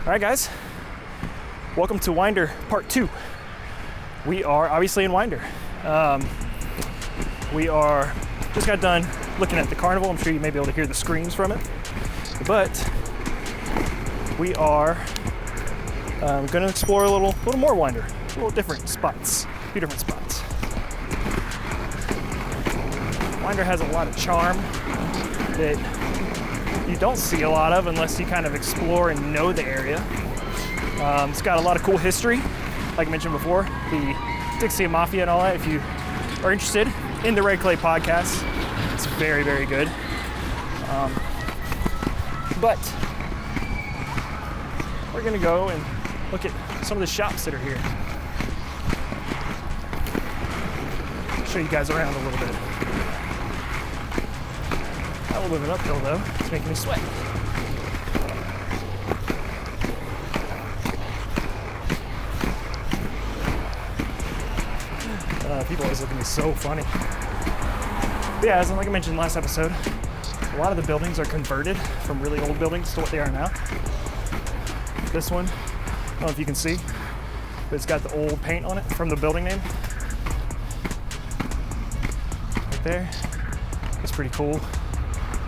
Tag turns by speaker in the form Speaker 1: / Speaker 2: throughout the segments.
Speaker 1: All right, guys, welcome to Winder Part 2. We are obviously in Winder. We just got done looking at the carnival. I'm sure you may be able to hear the screams from it. But we are going to explore a little more Winder, a few different spots. Winder has a lot of charm that you don't see a lot of unless you kind of explore and know the area. It's got a lot of cool history, like I mentioned before, the Dixie Mafia and all that. If you are interested in the Red Clay podcast, it's very, very good. But we're gonna go and look at some of the shops that are here. I'll show you guys around a little bit. A little bit of an uphill though, it's making me sweat. People always look at me so funny. But yeah, like I mentioned last episode, a lot of the buildings are converted from really old buildings to what they are now. This one, I don't know if you can see, but it's got the old paint on it from the building name. Right there. It's pretty cool.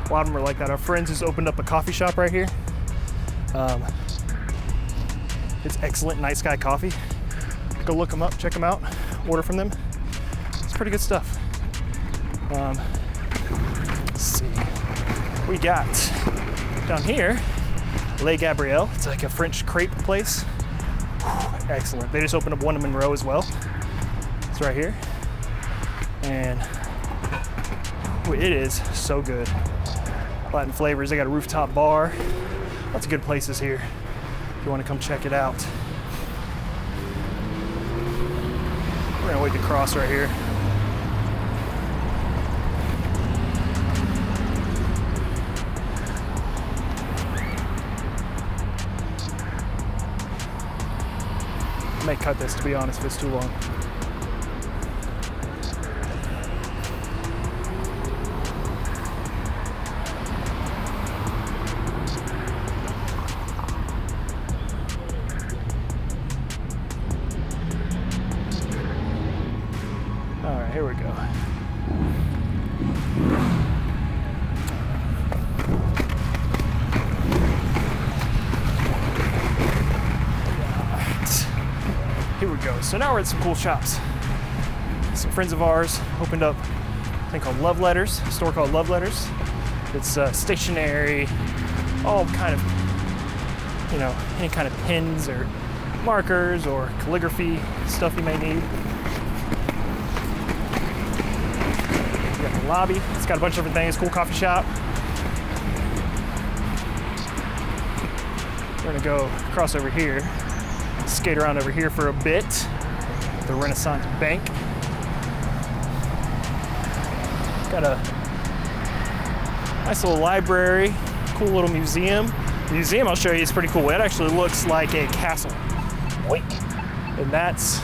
Speaker 1: A lot of them are like that. Our friends just opened up a coffee shop right here. It's excellent, Nice Guy Coffee. Go look them up, check them out, order from them. It's pretty good stuff. Let's see. We got down here, Les Gabriel. It's like a French crepe place. Whew, excellent. They just opened up one in Monroe as well. It's right here. And it is so good. Latin flavors. They got a rooftop bar. Lots of good places here if you want to come check it out. We're gonna wait to cross right here. I may cut this, to be honest, if it's too long. Here we go. Here we go. So now we're at some cool shops. Some friends of ours opened up a thing called Love Letters, a store called Love Letters. It's stationery, all kind of, any kind of pens or markers or calligraphy stuff you may need. Lobby. It's got a bunch of different things. Cool coffee shop. We're gonna go across over here, skate around over here for a bit. The Renaissance Bank. Got a nice little library, cool little museum. The museum I'll show you is pretty cool. It actually looks like a castle. And that's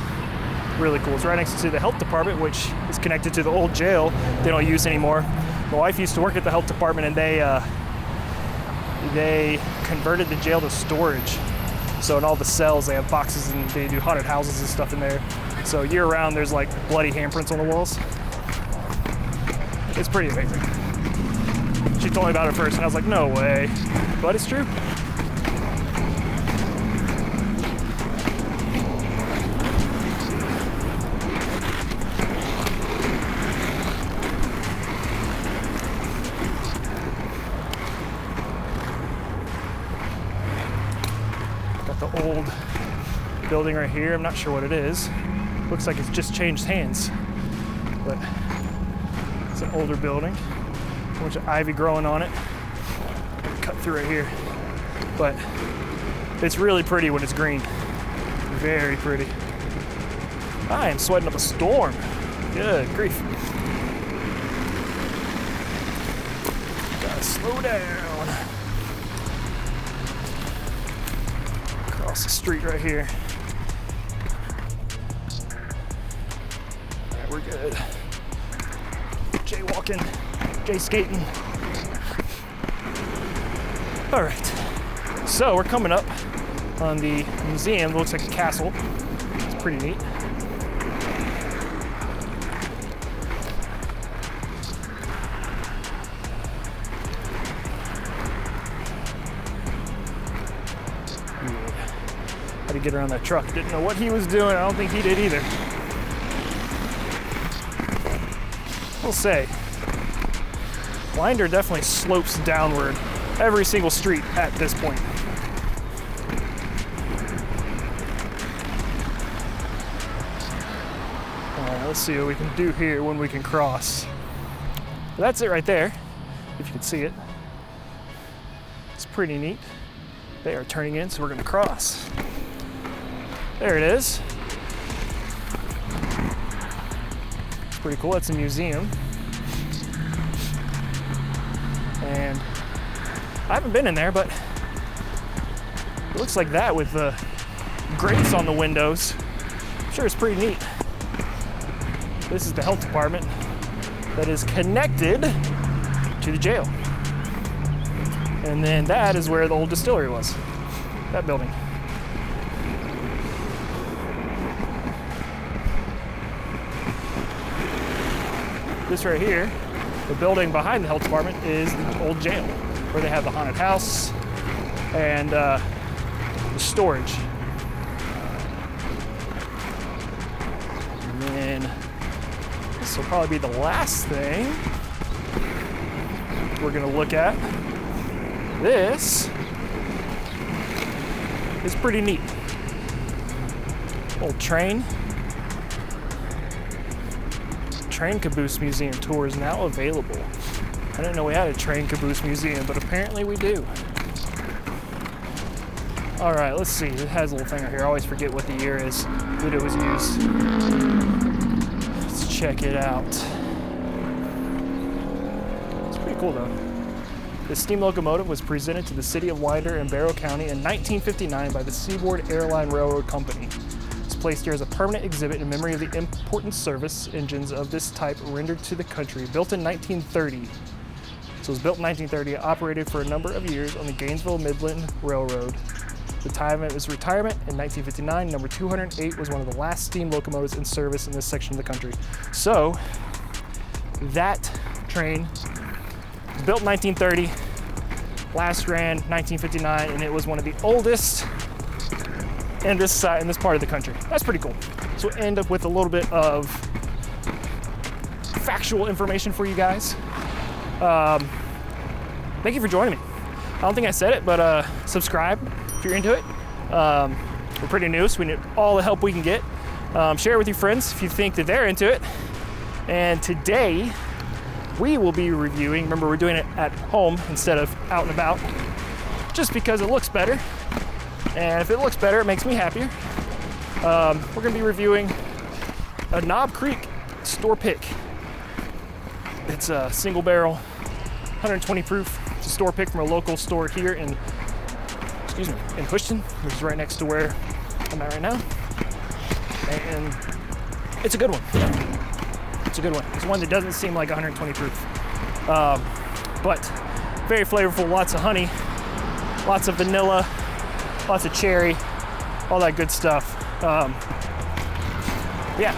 Speaker 1: really cool. It's right next to the health department, which is connected to the old jail they don't use anymore. My wife used to work at the health department, and they converted the jail to storage. So in all the cells, they have boxes, and they do haunted houses and stuff in there. So year round, there's like bloody handprints on the walls. It's pretty amazing. She told me about it first, and I was like, no way. But it's true. The old building right here. I'm not sure what it is. Looks like it's just changed hands, but it's an older building. A bunch of ivy growing on it. Cut through right here, but it's really pretty when it's green. Very pretty. I am sweating up a storm. Good grief. Gotta slow down. Across the street right here. All right, we're good. Jaywalking, J-skating. All right, so we're coming up on the museum. It looks like a castle. It's pretty neat. How to get around that truck. Didn't know what he was doing. I don't think he did either. We'll say, Winder definitely slopes downward every single street at this point. Let's see what we can do here when we can cross. That's it right there, if you can see it. It's pretty neat. They are turning in, so we're gonna cross. There it is. It's pretty cool. It's a museum. And I haven't been in there, but it looks like that with the grates on the windows. I'm sure it's pretty neat. This is the health department that is connected to the jail. And then that is where the old distillery was, that building. This right here, the building behind the health department, is the old jail, where they have the haunted house and the storage. And then this will probably be the last thing we're gonna look at. This is pretty neat. Old train caboose museum tour is now available. I didn't know we had a train caboose museum, but apparently we do. All right, let's see. It has a little thing right here. I always forget what the year is that it was used. Let's check it out. It's pretty cool though. The steam locomotive was presented to the city of Winder in Barrow County in 1959 by the Seaboard Airline Railroad Company. It's placed here as a permanent exhibit in memory of the important service engines of this type rendered to the country. Built in 1930. So it was built in 1930, operated for a number of years on the Gainesville Midland Railroad. The time of its retirement in 1959, number 208 was one of the last steam locomotives in service in this section of the country. So that train was built in 1930, last ran 1959, and it was one of the oldest in this part of the country. That's pretty cool. So we'll end up with a little bit of factual information for you guys. Thank you for joining me. I don't think I said it, but subscribe if you're into it. We're pretty new, so we need all the help we can get. Share it with your friends if you think that they're into it. And today, we will be reviewing, remember we're doing it at home instead of out and about, just because it looks better. And if it looks better, it makes me happier. We're gonna be reviewing a Knob Creek store pick. It's a single barrel, 120 proof. It's a store pick from a local store here in Houston, which is right next to where I'm at right now. And it's a good one. It's a good one. It's one that doesn't seem like 120 proof. But very flavorful, lots of honey, lots of vanilla, lots of cherry, all that good stuff. Yeah,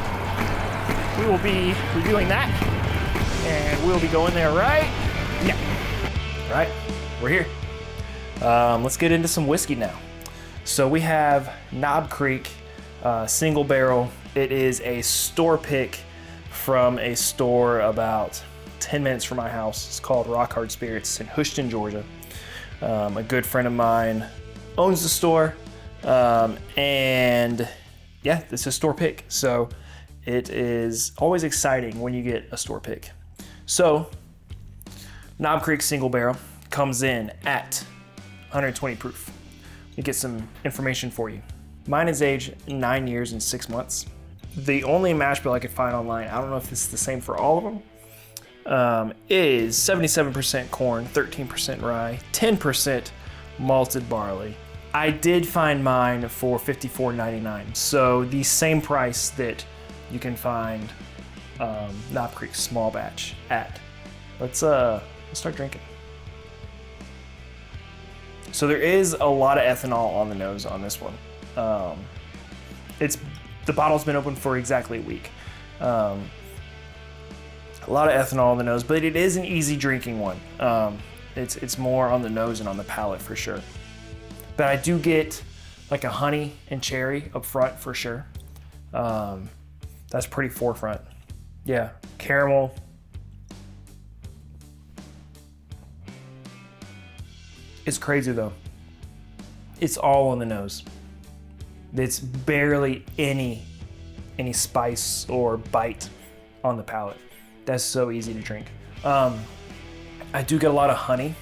Speaker 1: we will be reviewing that, and we'll be going there right now. All right, we're here. Let's get into some whiskey now. So we have Knob Creek single barrel. It is a store pick from a store about 10 minutes from my house. It's called Rock Hard Spirits in Houston, Georgia. A good friend of mine owns the store, and yeah, this is a store pick. So it is always exciting when you get a store pick. So Knob Creek single barrel comes in at 120 proof. Let me get some information for you. Mine is aged 9 years and 6 months. The only mash bill I could find online, I don't know if it's the same for all of them, is 77% corn, 13% rye, 10% malted barley. I did find mine for $54.99, so the same price that you can find Knob Creek small batch at. Let's start drinking. So there is a lot of ethanol on the nose on this one. The bottle's been open for exactly a week. A lot of ethanol on the nose, but it is an easy drinking one. It's more on the nose and on the palate for sure. But I do get like a honey and cherry up front for sure. That's pretty forefront. Yeah, caramel. It's crazy though. It's all on the nose. It's barely any spice or bite on the palate. That's so easy to drink. I do get a lot of honey,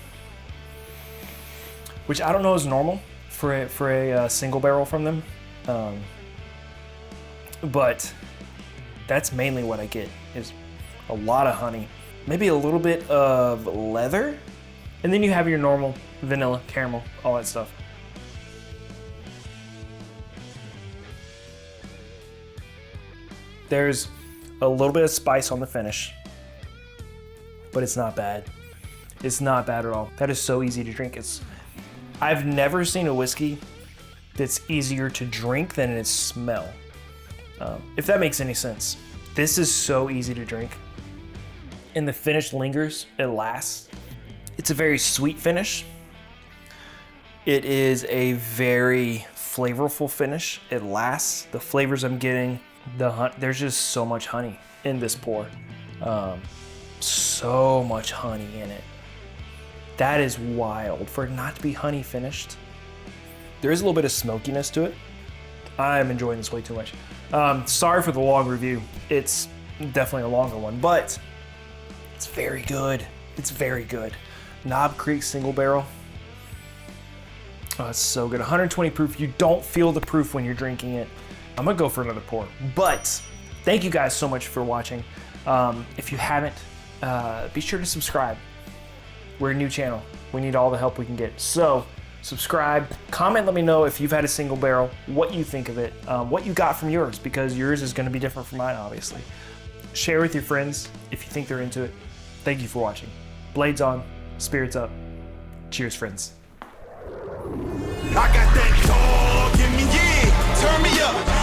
Speaker 1: which I don't know is normal for a single barrel from them. But that's mainly what I get, is a lot of honey, maybe a little bit of leather, and then you have your normal vanilla, caramel, all that stuff. There's a little bit of spice on the finish, but it's not bad. It's not bad at all. That is so easy to drink. I've never seen a whiskey that's easier to drink than its smell. If that makes any sense. This is so easy to drink. And the finish lingers, it lasts. It's a very sweet finish. It is a very flavorful finish. It lasts. The flavors I'm getting, there's just so much honey in this pour. So much honey in it. That is wild for it not to be honey finished. There is a little bit of smokiness to it. I'm enjoying this way too much. Sorry for the long review. It's definitely a longer one, but it's very good. It's very good. Knob Creek single barrel. Oh, it's so good. 120 proof. You don't feel the proof when you're drinking it. I'm gonna go for another pour, but thank you guys so much for watching. If you haven't, be sure to subscribe. We're a new channel. We need all the help we can get. So subscribe, comment, let me know if you've had a single barrel, what you think of it, what you got from yours, because yours is gonna be different from mine, obviously. Share with your friends if you think they're into it. Thank you for watching. Blades on, spirits up. Cheers, friends.
Speaker 2: I got that dog in me, yeah, turn me up.